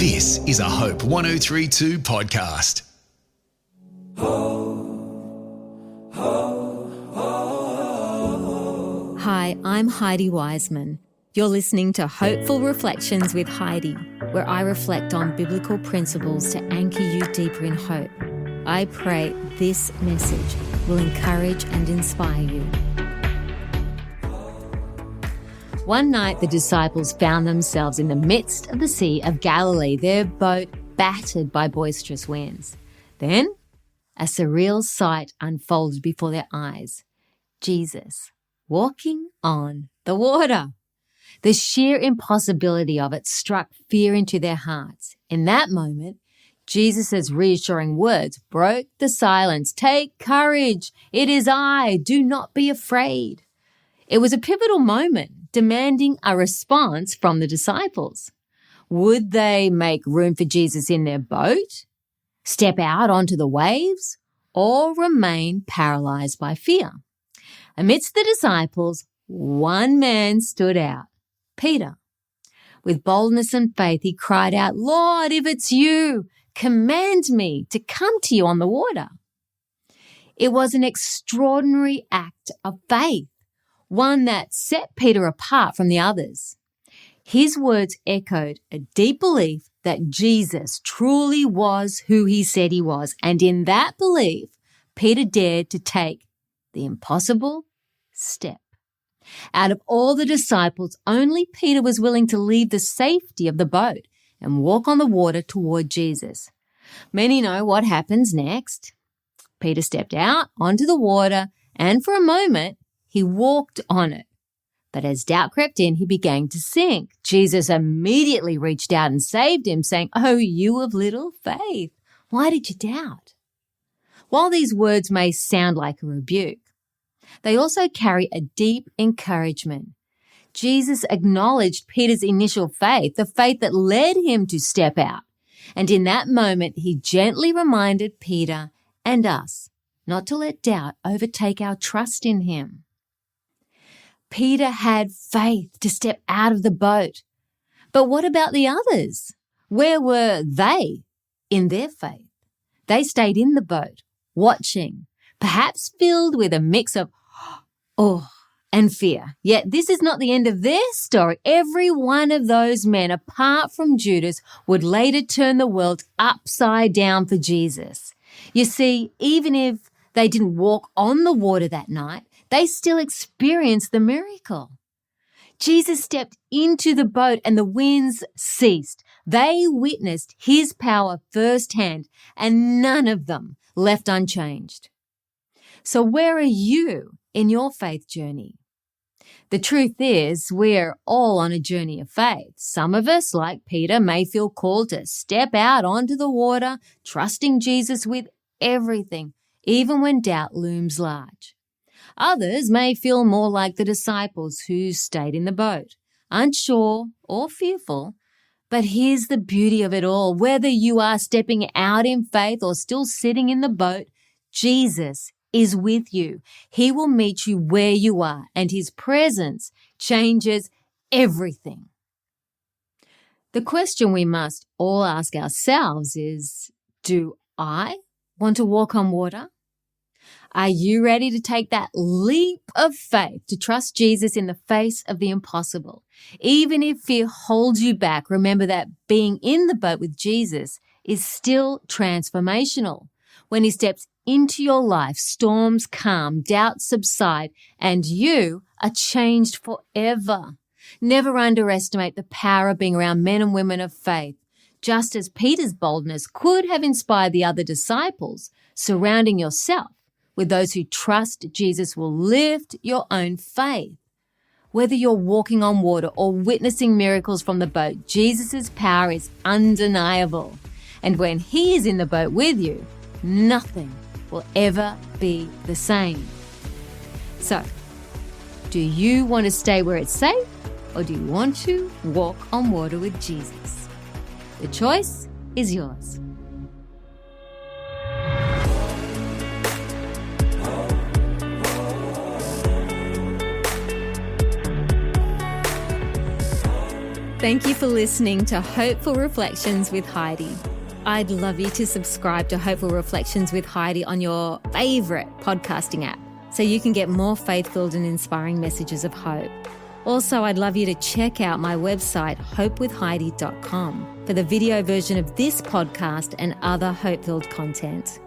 This is a Hope 1032 podcast. Hi, I'm Heidi Wiseman. You're listening to Hopeful Reflections with Heidi, where I reflect on biblical principles to anchor you deeper in hope. I pray this message will encourage and inspire you. One night, the disciples found themselves in the midst of the Sea of Galilee, their boat battered by boisterous winds. Then, a surreal sight unfolded before their eyes. Jesus walking on the water. The sheer impossibility of it struck fear into their hearts. In that moment, Jesus' reassuring words broke the silence. Take courage. It is I. Do not be afraid. It was a pivotal moment, demanding a response from the disciples. Would they make room for Jesus in their boat, step out onto the waves, or remain paralyzed by fear? Amidst the disciples, one man stood out, Peter. With boldness and faith, he cried out, "Lord, if it's you, command me to come to you on the water." It was an extraordinary act of faith, one that set Peter apart from the others. His words echoed a deep belief that Jesus truly was who he said he was, and in that belief, Peter dared to take the impossible step. Out of all the disciples, only Peter was willing to leave the safety of the boat and walk on the water toward Jesus. Many know what happens next. Peter stepped out onto the water, and for a moment, he walked on it. But as doubt crept in, he began to sink. Jesus immediately reached out and saved him, saying, "Oh, you of little faith, why did you doubt?" While these words may sound like a rebuke, they also carry a deep encouragement. Jesus acknowledged Peter's initial faith, the faith that led him to step out. And in that moment, he gently reminded Peter and us not to let doubt overtake our trust in him. Peter had faith to step out of the boat. But what about the others? Where were they in their faith? They stayed in the boat, watching, perhaps filled with a mix of awe and fear. Yet this is not the end of their story. Every one of those men, apart from Judas, would later turn the world upside down for Jesus. You see, even if they didn't walk on the water that night, they still experienced the miracle. Jesus stepped into the boat and the winds ceased. They witnessed his power firsthand, and none of them left unchanged. So where are you in your faith journey? The truth is, we're all on a journey of faith. Some of us, like Peter, may feel called to step out onto the water, trusting Jesus with everything, even when doubt looms large. Others may feel more like the disciples who stayed in the boat, unsure or fearful. But here's the beauty of it all. Whether you are stepping out in faith or still sitting in the boat, Jesus is with you. He will meet you where you are, and his presence changes everything. The question we must all ask ourselves is, do I want to walk on water? Are you ready to take that leap of faith to trust Jesus in the face of the impossible? Even if fear holds you back, remember that being in the boat with Jesus is still transformational. When he steps into your life, storms calm, doubts subside, and you are changed forever. Never underestimate the power of being around men and women of faith. Just as Peter's boldness could have inspired the other disciples, surrounding yourself with those who trust Jesus will lift your own faith. Whether you're walking on water or witnessing miracles from the boat, Jesus' power is undeniable. And when he is in the boat with you, nothing will ever be the same. So, do you want to stay where it's safe, or do you want to walk on water with Jesus? The choice is yours. Thank you for listening to Hopeful Reflections with Heidi. I'd love you to subscribe to Hopeful Reflections with Heidi on your favourite podcasting app so you can get more faith-filled and inspiring messages of hope. Also, I'd love you to check out my website, hopewithheidi.com, for the video version of this podcast and other hope-filled content.